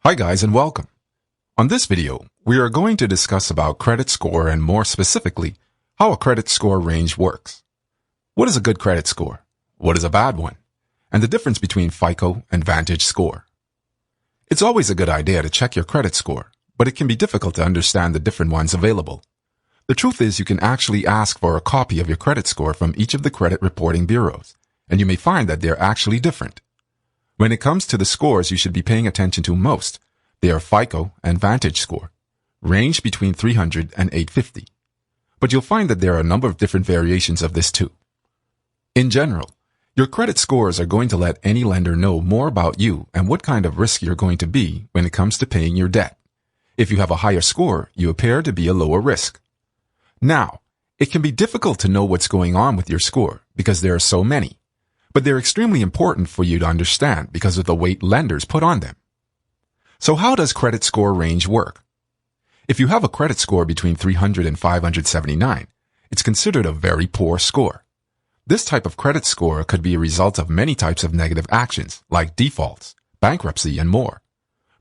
Hi guys and welcome. On this video, we are going to discuss about credit score and more specifically, how a credit score range works. What is a good credit score? What is a bad one? And the difference between FICO and Vantage Score. It's always a good idea to check your credit score, but it can be difficult to understand the different ones available. The truth is you can actually ask for a copy of your credit score from each of the credit reporting bureaus, and you may find that they're actually different. When it comes to the scores you should be paying attention to most, they are FICO and Vantage Score, range between 300 and 850. But you'll find that there are a number of different variations of this too. In general, your credit scores are going to let any lender know more about you and what kind of risk you're going to be when it comes to paying your debt. If you have a higher score, you appear to be a lower risk. Now, it can be difficult to know what's going on with your score because there are so many. But they're extremely important for you to understand because of the weight lenders put on them. So how does credit score range work? If you have a credit score between 300 and 579, it's considered a very poor score. This type of credit score could be a result of many types of negative actions, like defaults, bankruptcy, and more.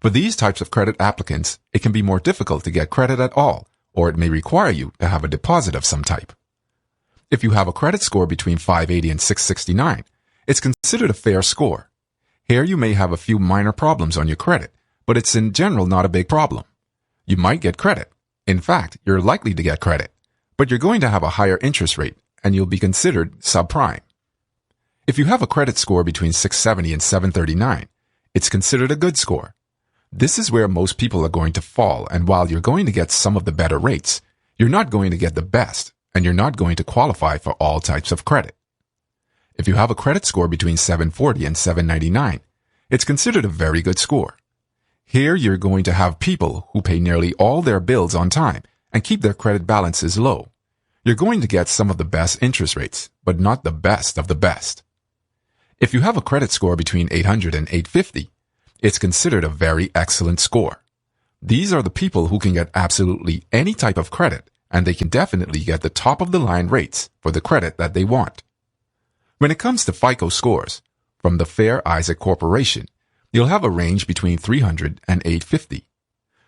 For these types of credit applicants, it can be more difficult to get credit at all, or it may require you to have a deposit of some type. If you have a credit score between 580 and 669, it's considered a fair score. Here you may have a few minor problems on your credit, but it's in general not a big problem. You might get credit. In fact, you're likely to get credit, but you're going to have a higher interest rate and you'll be considered subprime. If you have a credit score between 670 and 739, it's considered a good score. This is where most people are going to fall, and while you're going to get some of the better rates, you're not going to get the best, and you're not going to qualify for all types of credit. If you have a credit score between 740 and 799, it's considered a very good score. Here you're going to have people who pay nearly all their bills on time and keep their credit balances low. You're going to get some of the best interest rates, but not the best of the best. If you have a credit score between 800 and 850, it's considered a very excellent score. These are the people who can get absolutely any type of credit, and they can definitely get the top of the line rates for the credit that they want. When it comes to FICO scores, from the Fair Isaac Corporation, you'll have a range between 300 and 850.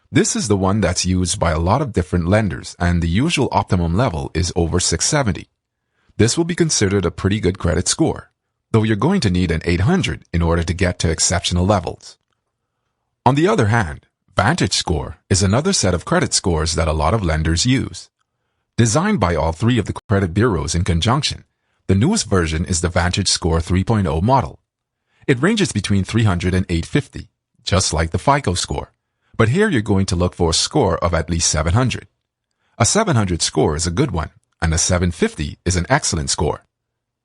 This is the one that's used by a lot of different lenders, and the usual optimum level is over 670. This will be considered a pretty good credit score, though you're going to need an 800 in order to get to exceptional levels. On the other hand, Vantage Score is another set of credit scores that a lot of lenders use. Designed by all three of the credit bureaus in conjunction, the newest version is the Vantage Score 3.0 model. It ranges between 300 and 850, just like the FICO score. But here you're going to look for a score of at least 700. A 700 score is a good one, and a 750 is an excellent score.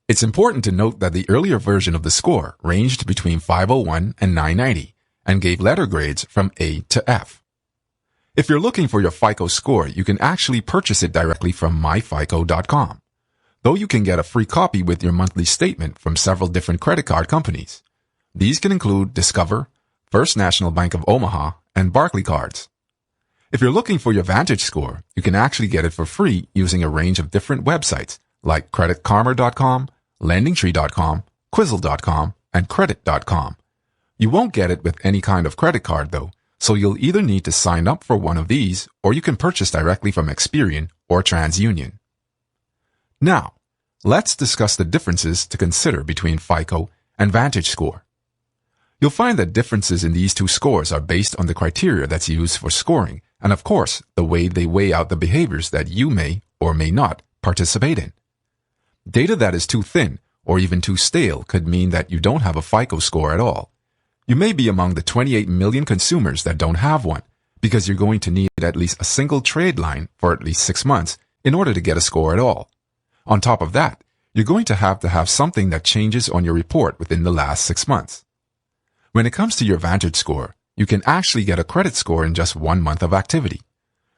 It's important to note that the earlier version of the score ranged between 501 and 990 and gave letter grades from A to F. If you're looking for your FICO score, you can actually purchase it directly from myfico.com. Though you can get a free copy with your monthly statement from several different credit card companies. These can include Discover, First National Bank of Omaha, and Barclays cards. If you're looking for your Vantage score, you can actually get it for free using a range of different websites like creditkarma.com, lendingtree.com, quizzle.com, and credit.com. You won't get it with any kind of credit card though, so you'll either need to sign up for one of these or you can purchase directly from Experian or TransUnion. Now, let's discuss the differences to consider between FICO and Vantage Score. You'll find that differences in these two scores are based on the criteria that's used for scoring and, of course, the way they weigh out the behaviors that you may or may not participate in. Data that is too thin or even too stale could mean that you don't have a FICO score at all. You may be among the 28 million consumers that don't have one because you're going to need at least a single trade line for at least 6 months in order to get a score at all. On top of that, you're going to have something that changes on your report within the last 6 months. When it comes to your Vantage score, you can actually get a credit score in just 1 month of activity.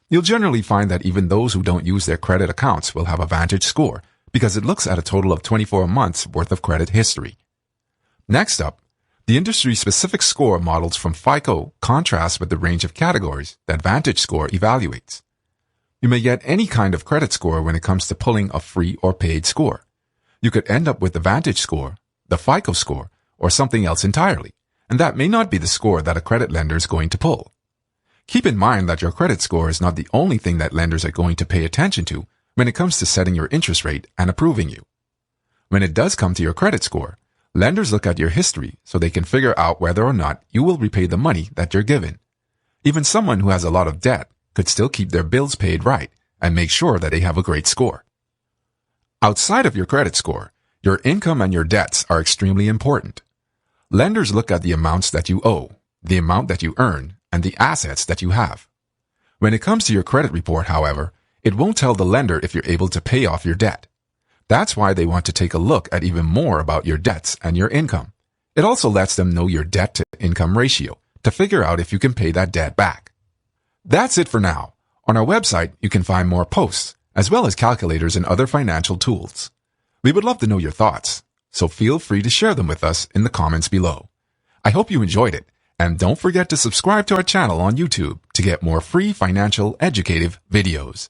You'll generally find that even those who don't use their credit accounts will have a Vantage score because it looks at a total of 24 months worth of credit history. Next up, the industry-specific score models from FICO contrast with the range of categories that Vantage Score evaluates. You may get any kind of credit score when it comes to pulling a free or paid score. You could end up with the Vantage Score, the FICO score, or something else entirely, and that may not be the score that a credit lender is going to pull. Keep in mind that your credit score is not the only thing that lenders are going to pay attention to when it comes to setting your interest rate and approving you. When it does come to your credit score, lenders look at your history so they can figure out whether or not you will repay the money that you're given. Even someone who has a lot of debt could still keep their bills paid right and make sure that they have a great score. Outside of your credit score, your income and your debts are extremely important. Lenders look at the amounts that you owe, the amount that you earn, and the assets that you have. When it comes to your credit report, however, it won't tell the lender if you're able to pay off your debt. That's why they want to take a look at even more about your debts and your income. It also lets them know your debt-to-income ratio to figure out if you can pay that debt back. That's it for now. On our website, you can find more posts, as well as calculators and other financial tools. We would love to know your thoughts, so feel free to share them with us in the comments below. I hope you enjoyed it, and don't forget to subscribe to our channel on YouTube to get more free financial educative videos.